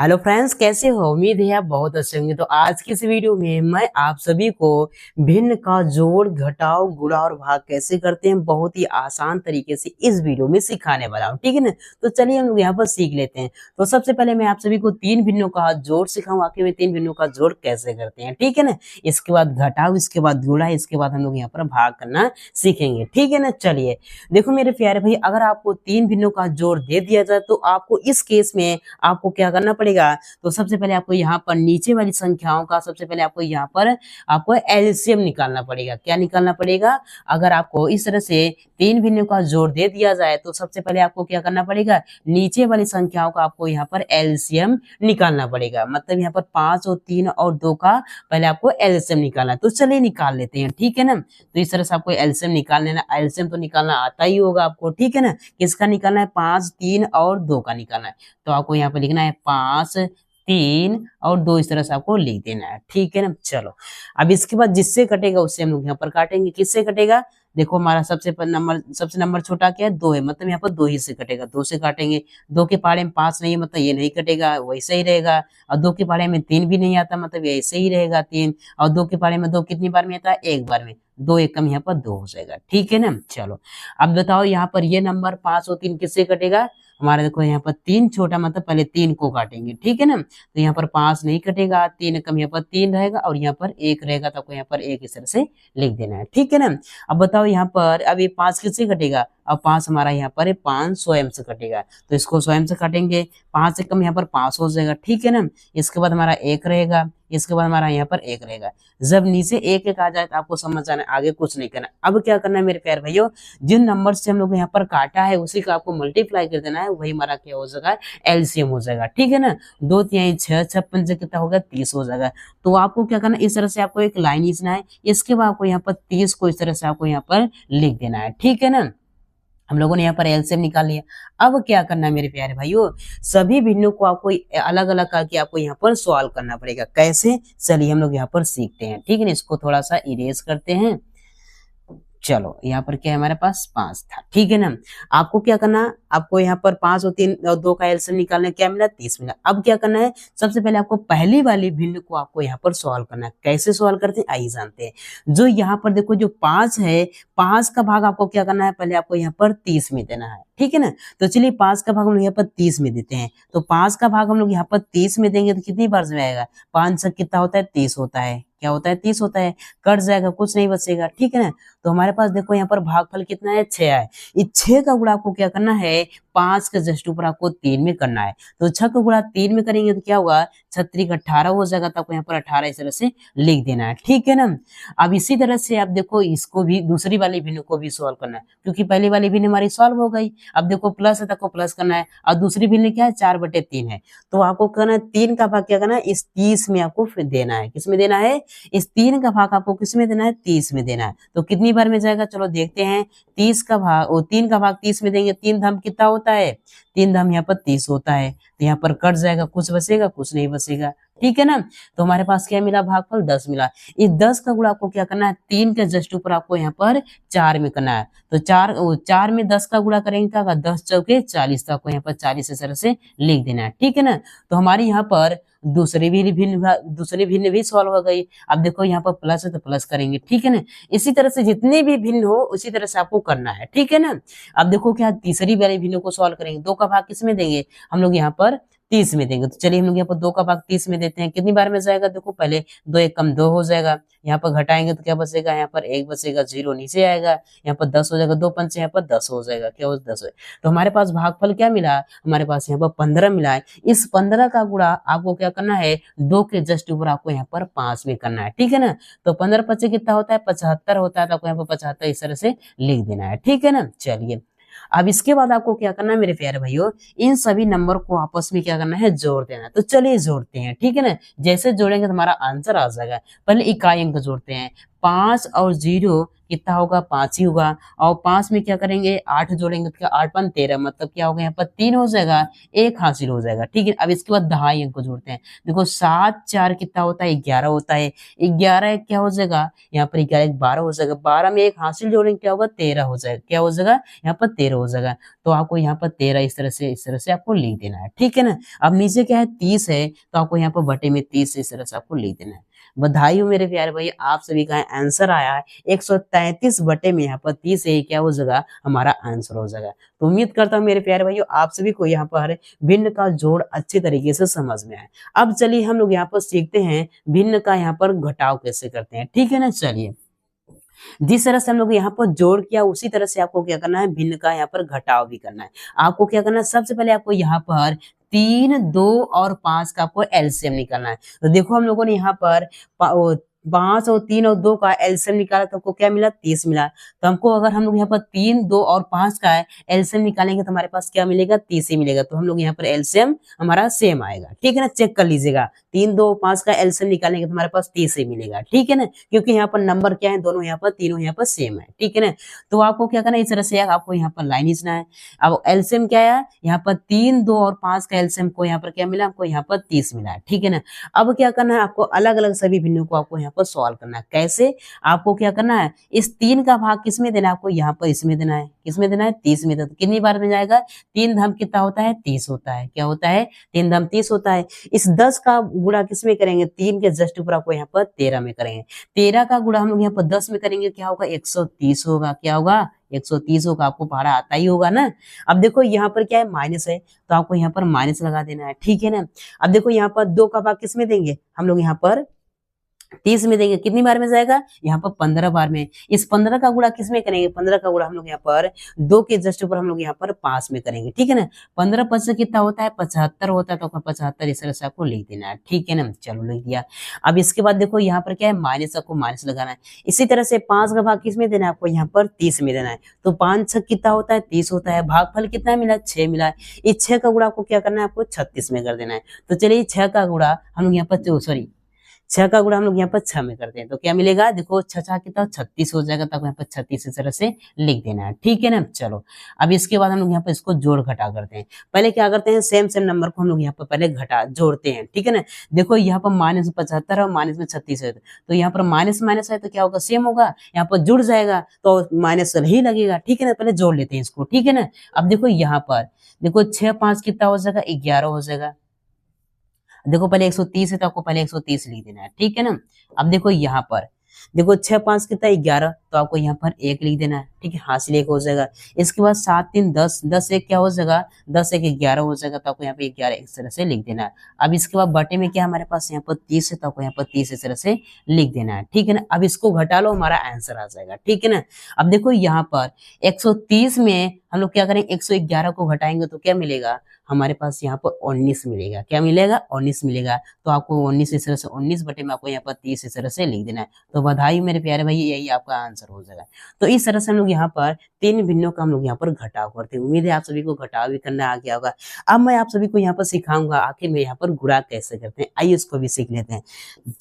Hello friends, कैसे हो? उम्मीद है आप बहुत अच्छे होंगे। तो आज की इस वीडियो में मैं आप सभी को भिन्न का जोड़, घटाव, गुणा और भाग कैसे करते हैं बहुत ही आसान तरीके से इस वीडियो में सिखाने वाला हूँ। ठीक है ना? तो चलिए हम लोग यहाँ पर सीख लेते हैं। तो सबसे पहले मैं आप सभी को तीन भिन्नों का जोड़ सिखाऊं, आखिर में तीन भिन्नों का जोड़ कैसे करते हैं। ठीक है ना? इसके बाद घटाव, इसके बाद गुणा, इसके बाद हम लोग यहाँ पर भाग करना सीखेंगे। ठीक है ना? चलिए देखो मेरे प्यारे भाई, अगर आपको तीन भिन्नों का जोड़ दे दिया जाए तो आपको इस केस में आपको क्या करना पड़ेगा। तो सबसे पहले आपको यहाँ पर नीचे वाली संख्याओं का सबसे पहले आपको यहाँ पर आपको एलसीएम निकालना पड़ेगा। क्या निकालना पड़ेगा? अगर आपको इस तरह से तीन भिन्नों का जोड़ दे दिया जाए तो सबसे पहले आपको क्या करना पड़ेगा, नीचे वाली संख्याओं का आपको यहाँ पर एलसीएम निकालना पड़ेगा। मतलब यहाँ पर 5 और 3 और 2 का पहले आपको एलसीएम निकालना है। तो चलिए निकाल लेते हैं। ठीक है ना? तो इस तरह से आपको एलसीएम निकाल लेना। एलसीएम तो निकालना आता ही होगा आपको। ठीक है ना? किसका निकालना है? 5, 3 और 2 का निकालना है। तो आपको यहाँ पर लिखना है 5, 3 और 2, इस तरह से आपको लिख देना है। ठीक है ना? चलो अब इसके बाद जिससे कटेगा उससे हम लोग यहाँ पर काटेंगे। किससे कटेगा? देखो हमारा सबसे नंबर छोटा क्या है? 2 है, मतलब यहाँ पर 2 ही से कटेगा। 2 से काटेंगे। 2 के पहाड़े में 5 नहीं है, मतलब ये नहीं कटेगा, वैसे ही रहेगा। और 2 के पहाड़े में 3 भी नहीं आता, मतलब ये ऐसे ही रहेगा 3। और 2 के पहाड़े में 2 कितनी बार में आता है? एक बार में। 2 एक कम यहाँ पर 2 हो जाएगा। ठीक है ना? चलो अब बताओ यहाँ पर ये नंबर 5 और 3 किससे कटेगा? हमारा देखो यहाँ पर 3 छोटा, मतलब पहले 3 को काटेंगे। ठीक है ना? तो यहाँ पर 5 नहीं कटेगा, 3 कम यहाँ पर 3 रहेगा और यहाँ पर 1 रहेगा, तो आपको यहाँ पर 1 इस तरह से लिख देना है। ठीक है ना? अब बताओ यहाँ पर अब ये 5 किससे कटेगा? अब 5 हमारा यहाँ पर 5 स्वयं से कटेगा, तो इसको स्वयं से काटेंगे। 5 से कम यहाँ पर 5 हो जाएगा। ठीक है ना? इसके बाद हमारा 1 रहेगा, इसके बाद हमारा यहाँ पर 1 रहेगा। जब नीचे 1 1 आ जाए तो आपको समझ आना, आगे कुछ नहीं करना। अब क्या करना है मेरे प्यारे भाइयों, जिन नंबर से हम लोग यहाँ पर काटा है उसी का आपको मल्टीप्लाई कर देना है, वही हमारा क्या हो जाएगा? एलसीएम हो जाएगा। ठीक है ना? 2 3 6 6 5 कितना होगा? 30 हो जाएगा। तो आपको क्या करना है, इस तरह से आपको एक लाइन खींचना है। इसके बाद आपको यहाँ पर 30 को इस तरह से आपको यहाँ पर लिख देना है। ठीक है ना? हम लोगों ने यहाँ पर एलसीएम निकाल लिया। अब क्या करना है मेरे प्यारे भाइयों, सभी भिन्नों को आपको अलग अलग करके आपको यहाँ पर सॉल्व करना पड़ेगा। कैसे? चलिए हम लोग यहाँ पर सीखते हैं। ठीक है ना? इसको थोड़ा सा इरेज करते हैं। चलो यहाँ पर क्या है, हमारे पास 5 था। ठीक है ना? आपको क्या करना, आपको यहाँ पर 5 और 3 और 2 का एलसीएम निकालना, क्या मिला? 30 मिला। अब क्या करना है, सबसे पहले आपको पहली वाली भिन्न को आपको यहाँ पर सॉल्व करना है। कैसे सॉल्व करते हैं आइए जानते हैं। जो यहाँ पर देखो जो 5 है, 5 का भाग आपको क्या करना है, पहले आपको यहाँ पर 30 में देना है। ठीक है ना? तो चलिए 5 का भाग हम लोग यहाँ पर 30 में देते हैं। तो 5 का भाग हम लोग यहाँ पर 30 में देंगे तो कितनी बार में आएगा? 5 से कितना होता है? 30 होता है। क्या होता है? 30 होता है। कट जाएगा, कुछ नहीं बचेगा। ठीक है ना? तो हमारे पास देखो यहाँ पर भागफल कितना है? 6 है। इस 6 का गुणा आपको क्या करना है? 5 के जस्ट ऊपर आपको 3 में करना है। तो 6 का गुणा 3 में करेंगे तो क्या होगा? 36 18 हो जाएगा, तो आपको यहाँ पर 18 इस तरह से लिख देना है। ठीक है ना? अब इसी तरह से आप देखो इसको भी, दूसरी वाली भिन्न को भी सॉल्व करना है, क्योंकि पहली वाली भिन्न हमारी सॉल्व हो गई। अब देखो प्लस है तो आपको प्लस करना है, और दूसरी भिन्न क्या है? 4/3 है। तो आपको करना है 3 का भाग क्या करना है? इस 30 में आपको फिर देना है। किस में देना है? इस 3 का भाग आपको किस में देना है? 30 में देना है। तो कितनी बार में जाएगा? चलो देखते हैं। 30 का भाग, वो 3 का भाग 30 में देंगे, 3 धाम कितना होता है? 3 धाम यहाँ पर 30 होता है। तो यहाँ पर कट जाएगा, कुछ बचेगा? कुछ नहीं बचेगा। ठीक है ना? तो हमारे पास क्या मिला? भागफल 10 मिला। इस 10 का गुणा आपको क्या करना है? 3 के जस्ट ऊपर आपको यहाँ पर 4 में करना है। तो 4 में 10 का गुणा करेंगे क्या? 10 चौके 40, तो आपको यहाँ पर 40 इस तरह से लिख देना है। ठीक है ना? तो हमारी यहाँ पर दूसरी भिन्न भी सॉल्व हो गई। अब देखो यहाँ पर प्लस है तो प्लस करेंगे। ठीक है ना? इसी तरह से जितने भी भिन्न हो उसी तरह से आपको करना है। ठीक है ना? अब देखो क्या तीसरी वाली भिन्न को सॉल्व करेंगे। 2 का भाग किस में देंगे? हम लोग यहाँ पर 30 में देंगे। तो चलिए हम लोग यहाँ पर 2 का भाग 30 में देते हैं। कितनी बार में जाएगा? देखो पहले 2 1 कम 2 हो जाएगा। यहाँ पर घटाएंगे तो क्या बचेगा? यहाँ पर 1 बचेगा, 0 नीचे आएगा। यहाँ पर 10 हो जाएगा, 2 पंचे यहाँ पर 10 हो जाएगा। क्या हो? 10 हो। तो हमारे पास भागफल क्या मिला? हमारे पास यहाँ पर 15 मिला है। इस 15 का गुणा आपको क्या करना है? 2 के जस्ट ऊपर आपको यहाँ पर 5 में करना है। ठीक है ना? तो 15 5 कितना होता है? 75 होता है। तो आपको यहाँ पर 75 इस तरह से लिख देना है। ठीक है ना? चलिए अब इसके बाद आपको क्या करना है मेरे प्यारे भाइयों, इन सभी नंबर को आपस में क्या करना है? जोड़ देना है। तो चलिए जोड़ते हैं। ठीक है ना? जैसे जोड़ेंगे तो हमारा आंसर आ जाएगा। पहले इकाई अंक जोड़ते हैं। 5 और 0 कितना होगा, 5 ही होगा। और 5 में क्या करेंगे, 8 जोड़ेंगे तो क्या 8 5 13, मतलब क्या होगा यहाँ पर 3 हो जाएगा, 1 हासिल हो जाएगा। ठीक है, अब इसके बाद दहाई अंक को जोड़ते हैं। देखो 7 4 कितना होता है, 11 होता है। 11 क्या हो जाएगा, यहाँ पर 11 12 हो जाएगा। 12 में 1 हासिल जोड़ेंगे क्या होगा, 13 हो जाएगा। क्या हो जाएगा, यहाँ पर 13 हो जाएगा। तो आपको यहाँ पर 13 इस तरह से आपको लिख देना है। ठीक है ना। अब नीचे क्या है, 30 है, तो आपको यहाँ पर बटे में 30 इस तरह से आपको लिख देना है। बधाई हो मेरे प्यारे भाई, आप सभी का आंसर आया है 133 बटे में यहाँ पर 30 है, क्या हो जाएगा, हमारा आंसर हो जाएगा। तो उम्मीद करता हूँ मेरे प्यारे भाइयों आप सभी को यहाँ पर भिन्न का जोड़ अच्छे तरीके से समझ में आए। अब चलिए हम लोग यहाँ पर सीखते हैं भिन्न का यहाँ पर घटाव कैसे करते हैं। ठीक है ना। चलिए, जिस तरह से हम लोग यहाँ पर जोड़ किया उसी तरह से आपको क्या करना है, भिन्न का यहाँ पर घटाव भी करना है। आपको क्या करना है, सबसे पहले आपको यहाँ पर 3 2 और 5 का आपको एलसीएम निकालना है। तो देखो हम लोगों ने यहाँ पर 5 और 3 और 2 का एलसीएम निकाला तो हमको क्या मिला, 30 मिला। तो हमको अगर हम लोग यहाँ पर 3 2 और 5 का एलसीएम निकालेंगे तो हमारे पास क्या मिलेगा, 30 ही मिलेगा। तो हम लोग यहाँ पर एलसीएम हमारा सेम आएगा। ठीक है ना, चेक कर लीजिएगा, 3 2 5 का एलसीएम निकालेंगे तो हमारे पास 30 ही मिलेगा। ठीक है ना, क्योंकि यहाँ पर नंबर क्या है, दोनों यहाँ पर तीनों यहाँ पर सेम है। ठीक है ना। तो आपको क्या करना है, इस तरह से आपको यहाँ पर लाइन खींचना है। अब एलसीएम क्या है, यहाँ पर 3 2 और 5 का एलसीएम को यहाँ पर क्या मिला, आपको यहाँ पर 30 मिला है। ठीक है ना। अब क्या करना है, आपको अलग अलग सभी भिन्नों को आपको यहाँ पर सॉल्व करना है। कैसे, आपको क्या करना है, इस 3 का भाग किसमें देना है, आपको यहाँ पर इसमें देना है। किसमें देना है, 30 में देना। तो कितनी बार में जाएगा, 3 धम कितना होता है, 30 होता है। क्या होता है, 3 धम 30 होता है। इस 10 का गुणा किसमें करेंगे, 3 के जस्ट ऊपर आपको यहाँ पर 13 में करेंगे। 13 का गुणा हम लोग यहाँ पर 10 में करेंगे, क्या होगा, 130 होगा। क्या होगा, 130 होगा। आपको पहाड़ा आता ही होगा ना। अब देखो यहाँ पर क्या है, माइनस है, तो आपको यहाँ पर माइनस लगा देना है। ठीक है ना। अब देखो यहाँ पर 2 का भाग किसमें देंगे, हम लोग यहाँ पर 30 में देंगे। कितनी बार में जाएगा, यहाँ पर 15 बार में। इस 15 का गुणा किसमें करेंगे, 15 का गुणा हम लोग यहाँ पर 2 के जस्ट ऊपर हम लोग यहाँ पर 5 में करेंगे। ठीक है ना। 15 5 से कितना होता है, 75 होता है। तो 75 इस तरह से आपको लिख देना है। ठीक है ना, चलो लिख दिया। अब इसके बाद देखो यहाँ पर क्या है, माइनस, आपको माइनस लगाना है। इसी तरह से 5 का भाग किसमें देना है, आपको यहाँ पर 30 में देना है। तो 5 6 कितना होता है, 30 होता है। भागफल कितना मिला, 6 मिला है। इस 6 का गुणा आपको क्या करना है, आपको 36 में कर देना है। तो चलिए 6 का गुणा हम लोग यहाँ पर, सॉरी 6 का गुणा हम लोग यहाँ पर 6 में करते हैं तो क्या मिलेगा, देखो 6 6 कितना 36 हो जाएगा। तब यहाँ पर 36 इस तरह से लिख देना है। ठीक है ना। चलो, अब इसके बाद हम लोग यहाँ पर इसको जोड़ घटा करते हैं। पहले क्या करते हैं, सेम सेम नंबर को हम लोग यहाँ पर पहले घटा जोड़ते हैं। ठीक है ना। देखो यहाँ पर -75 और माइनस में 36 है, तो यहाँ पर माइनस माइनस है तो क्या होगा, सेम होगा। यहाँ पर जुड़ जाएगा तो माइनस ही लगेगा। ठीक है ना, पहले जोड़ लेते हैं इसको। ठीक है ना। अब देखो यहाँ पर देखो 6 5 कितना हो जाएगा, 11 हो जाएगा। देखो पहले 130 है तो आपको पहले 130 लिख देना है। ठीक है ना। अब देखो यहाँ पर देखो 6 5 कितना 11, तो आपको यहाँ पर 1 लिख देना है। ठीक है, हासिल 1 हो जाएगा। इसके बाद 7 3 10, 10 1 क्या हो जाएगा, 10 1 11 हो जाएगा। तो आपको यहाँ पे 11 इस तरह से लिख देना है। अब इसके बाद बटे में क्या हमारे पास यहाँ पर 30 है, तो आपको यहाँ पर 30 इस तरह से लिख देना है। ठीक है ना। अब इसको घटा लो, हमारा आंसर आ जाएगा। ठीक है ना। अब देखो यहाँ पर 130 में हम लोग क्या करेंगे, 111 को घटाएंगे तो क्या मिलेगा, हमारे पास यहाँ पर 19 मिलेगा। क्या मिलेगा, 19 मिलेगा। तो आपको 19 इस तरह से 19 बटे में आपको यहाँ पर 30 इस तरह से लिख देना है। तो बधाई मेरे प्यारे भाई, यही आपका आंसर हो जाएगा। तो इस तरह से हम लोग यहाँ पर 3 भिन्नों का हम लोग यहाँ पर घटाव करते हैं। उम्मीद है आप सभी को घटाव भी करना आ गया होगा। अब मैं आप सभी को यहाँ पर सिखाऊंगा आखिर में यहाँ पर गुणा कैसे करते हैं। आइए उसको भी सीख लेते हैं।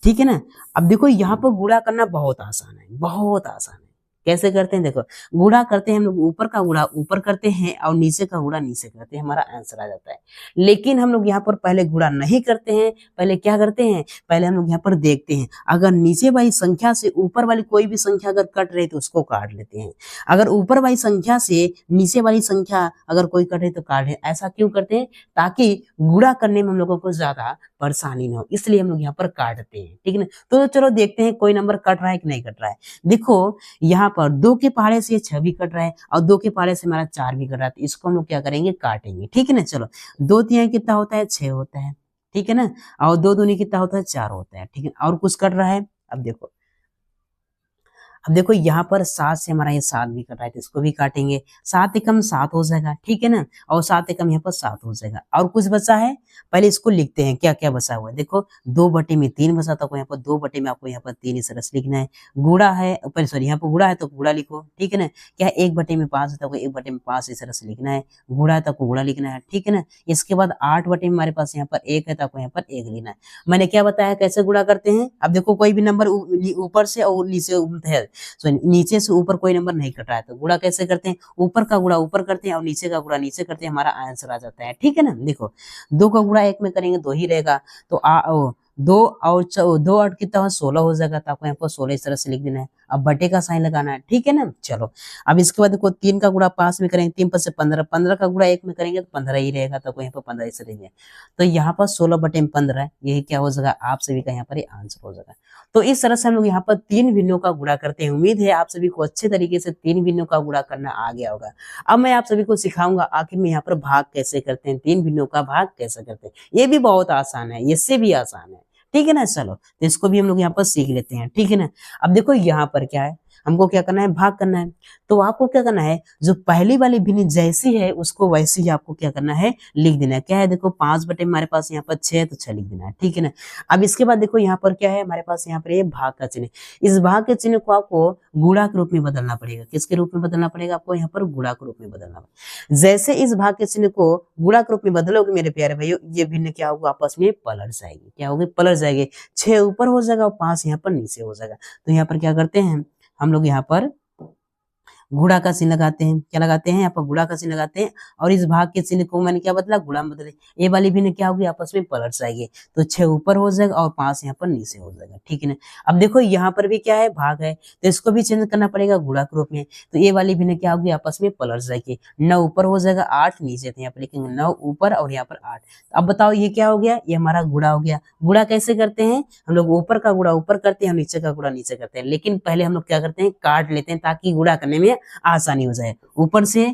ठीक है ना। अब देखो यहाँ पर गुणा करना बहुत आसान है, बहुत आसान है। कैसे करते हैं, देखो गुणा करते हैं हम लोग, ऊपर का गुणा ऊपर करते हैं और नीचे का गुणा नीचे करते हैं, हमारा आंसर आ जाता है। लेकिन हम लोग यहाँ पर पहले गुणा नहीं करते हैं, पहले क्या करते हैं, पहले हम लोग यहाँ पर देखते हैं अगर नीचे वाली संख्या से ऊपर वाली कोई भी संख्या अगर कट रही तो उसको काट लेते हैं। अगर ऊपर वाली संख्या से नीचे वाली संख्या अगर कोई कट रही तो काट ले। ऐसा क्यों करते हैं, ताकि गुणा करने में हम लोगों को ज्यादा परेशानी न हो, इसलिए हम लोग यहाँ पर काटते हैं। ठीक है ना। तो चलो देखते हैं कोई नंबर कट रहा है कि नहीं कट रहा है। देखो यहाँ पर 2 के पहाड़े से 6 भी कट रहा है और 2 के पहाड़े से हमारा 4 भी कट रहा है। तो इसको हम लोग क्या करेंगे, काटेंगे। ठीक है ना। चलो 2 3 कितना होता है, 6 होता है। ठीक है ना। और 2 दूनी कितना होता है, 4 होता है। ठीक है। और कुछ कट रहा है, अब देखो अब देखो यहाँ पर 7 से हमारा ये 7 भी कट रहा है तो इसको भी काटेंगे। 7 एकम 7 हो जाएगा, ठीक है ना, और 7 एकम यहाँ पर 7 हो जाएगा। और कुछ बचा है, पहले इसको लिखते हैं क्या क्या बचा हुआ है। देखो 2/3 बचा था, आपको यहाँ पर 2 में आपको यहाँ पर 3 इस तरह से लिखना है। गुणा है, सॉरी यहाँ पर गुणा है तो गुणा लिखो, ठीक है ना। क्या 1/5 है तो 1/5 इस तरह से लिखना है। गुणा है तो आपको गुणा लिखना है, ठीक है ना। इसके बाद 8 में हमारे पास यहाँ पर 1 है तो आपको यहाँ पर 1 लिखना है। मैंने क्या बताया कैसे गुणा करते हैं। अब देखो कोई भी नंबर ऊपर से और नीचे है, नीचे से ऊपर कोई नंबर नहीं कट रहा है तो गुणा कैसे करते हैं, ऊपर का गुणा ऊपर करते हैं और नीचे का गुणा नीचे करते हैं, हमारा आंसर आ जाता है, ठीक है ना। देखो 2 का गुणा 1 में करेंगे 2 ही रहेगा, तो 2 और कितना 16 हो जाएगा, तो आपको यहाँ पर 16 इस तरह से लिख देना है। अब बटे का साइन लगाना है, ठीक है ना। चलो अब इसके बाद देखो 3 का गुणा 5 में करेंगे, 3 5 से 15, 15 का गुणा 1 में करेंगे तो 15 ही रहेगा, तो आपको यहाँ पर 15 इस तरह, तो यहाँ पर 16/15 है, यही क्या हो जाएगा आप सभी का यहाँ पर आंसर हो जाएगा। तो इस तरह से हम लोग यहाँ पर 3 भिन्नों का गुणा करते हैं। उम्मीद है आप सभी को अच्छे तरीके से 3 भिन्नों का गुणा करना आ गया होगा। अब मैं आप सभी को सिखाऊंगा आखिर में यहाँ पर भाग कैसे करते हैं, 3 भिन्नों का भाग कैसे करते हैं। ये भी बहुत आसान है, इससे भी आसान है, ठीक है ना। चलो तो इसको भी हम लोग यहाँ पर सीख लेते हैं, ठीक है ना। अब देखो यहाँ पर क्या है, हमको क्या करना है, भाग करना है। तो आपको क्या करना है, जो पहली वाली भिन्न जैसी है उसको वैसे ही आपको क्या करना है, लिख देना है। क्या है, देखो 5 हमारे पास यहाँ पर 6 है तो 6 लिख देना है, ठीक है ना। अब इसके बाद देखो यहाँ पर क्या है, हमारे पास यहाँ पर ये भाग का चिन्ह। इस भाग के चिन्ह को आपको गुणा के रूप में बदलना पड़ेगा। किसके रूप में बदलना पड़ेगा, आपको यहाँ पर गुणा के रूप में बदलना पड़ेगा। जैसे इस भाग के चिन्ह को गुणा के रूप में बदलोगे मेरे प्यारे भाइयों, ये भिन्न क्या होगा, आपस में पलट जाएगी। क्या होगी, पलट जाएगी। 6 ऊपर हो जाएगा और 5 यहाँ पर नीचे हो जाएगा। तो यहाँ पर क्या करते हैं हम लोग, यहाँ पर गुणा का चिन्ह लगाते हैं। क्या लगाते हैं, यहाँ पर गुणा का चिन्ह लगाते हैं, और इस भाग के चिन्ह को मैंने क्या बदला, गुणा में बदले। ये वाली भिन्न क्या होगी, आपस में पलट जाएगी। तो 6 ऊपर हो जाएगा और 5 यहाँ पर नीचे हो जाएगा, ठीक है ना। अब देखो यहाँ पर भी क्या है, भाग है, तो इसको भी चेंज करना पड़ेगा गुणा के रूप में। तो ये वाली भिन्न क्या होगी, आपस में पलट जाएगी। 9 ऊपर हो जाएगा, 8 नीचे, तो यहाँ पर लिखेंगे 9 ऊपर और यहाँ पर 8। अब बताओ ये क्या हो गया, ये हमारा गुणा हो गया। गुणा कैसे करते हैं हम लोग, ऊपर का गुणा ऊपर करते हैं, नीचे का गुणा नीचे करते हैं। लेकिन पहले हम लोग क्या करते हैं, काट लेते हैं ताकि गुणा करने में आसानी हो जाए। ऊपर से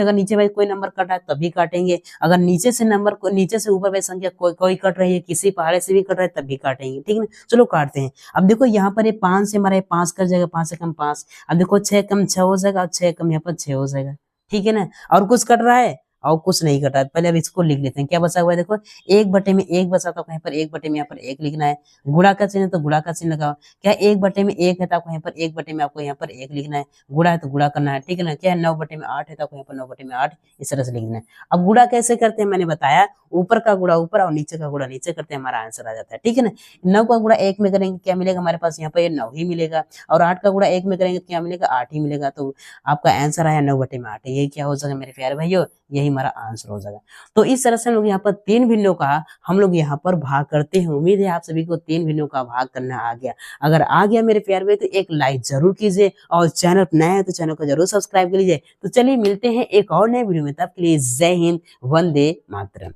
अगर नीचे भाई कोई नंबर कट रहा है तभी काटेंगे, अगर नीचे से नंबर को नीचे से ऊपर भाई संख्या कोई कट रही है, किसी पहाड़े से भी कट रहा है तब भी काटेंगे, ठीक है ना। चलो काटते हैं। अब देखो यहाँ पर ये 5 से हमारा 5 कट जाएगा, 5 से कम 5। अब देखो 6 कम 6 हो जाएगा और 6 कम यहाँ पर 6 हो जाएगा, ठीक है ना। और कुछ कट रहा है और कुछ नहीं कटा है, पहले अब इसको लिख लेते हैं। क्या बचा हुआ है, देखो 1/1 बचा, तो यहाँ पर 1/में यहाँ पर 1 लिखना है। गुणा का चिन्ह तो गुणा का चिन्ह लगाओ। क्या 1/1 है तो आपको यहाँ पर 1/में आपको यहाँ पर 1 लिखना है। गुणा है तो गुणा करना है, ठीक है ना। क्या है 9/8 है तो आपको यहाँ पर 9/8 इस तरह से लिखना है। अब गुणा कैसे करते हैं मैंने बताया, ऊपर का गुणा ऊपर और नीचे का गुणा नीचे करते हैं, हमारा आंसर आ जाता है, ठीक है ना। 9 का गुणा 1 में करेंगे क्या मिलेगा हमारे पास, यहाँ पर 9 ही मिलेगा, और 8 का गुणा 1 में करेंगे तो क्या मिलेगा, 8 ही मिलेगा। तो आपका आंसर आया 9/8। यही क्या हो जाएगा मेरे प्यारे भाइयों, यही हमारा आंसर हो जाएगा। तो इस तरह से हम लोग यहाँ पर 3 भिन्नों का हम लोग यहाँ पर भाग करते हैं। उम्मीद है आप सभी को 3 भिन्नों का भाग करना आ गया। अगर आ गया मेरे प्यारे भाई तो एक लाइक जरूर कीजिए, और चैनल नया है तो चैनल को जरूर सब्सक्राइब कर लीजिए। तो चलिए मिलते हैं एक और नए वीडियो में, तब के लिए जय हिंद, वंदे मातरम।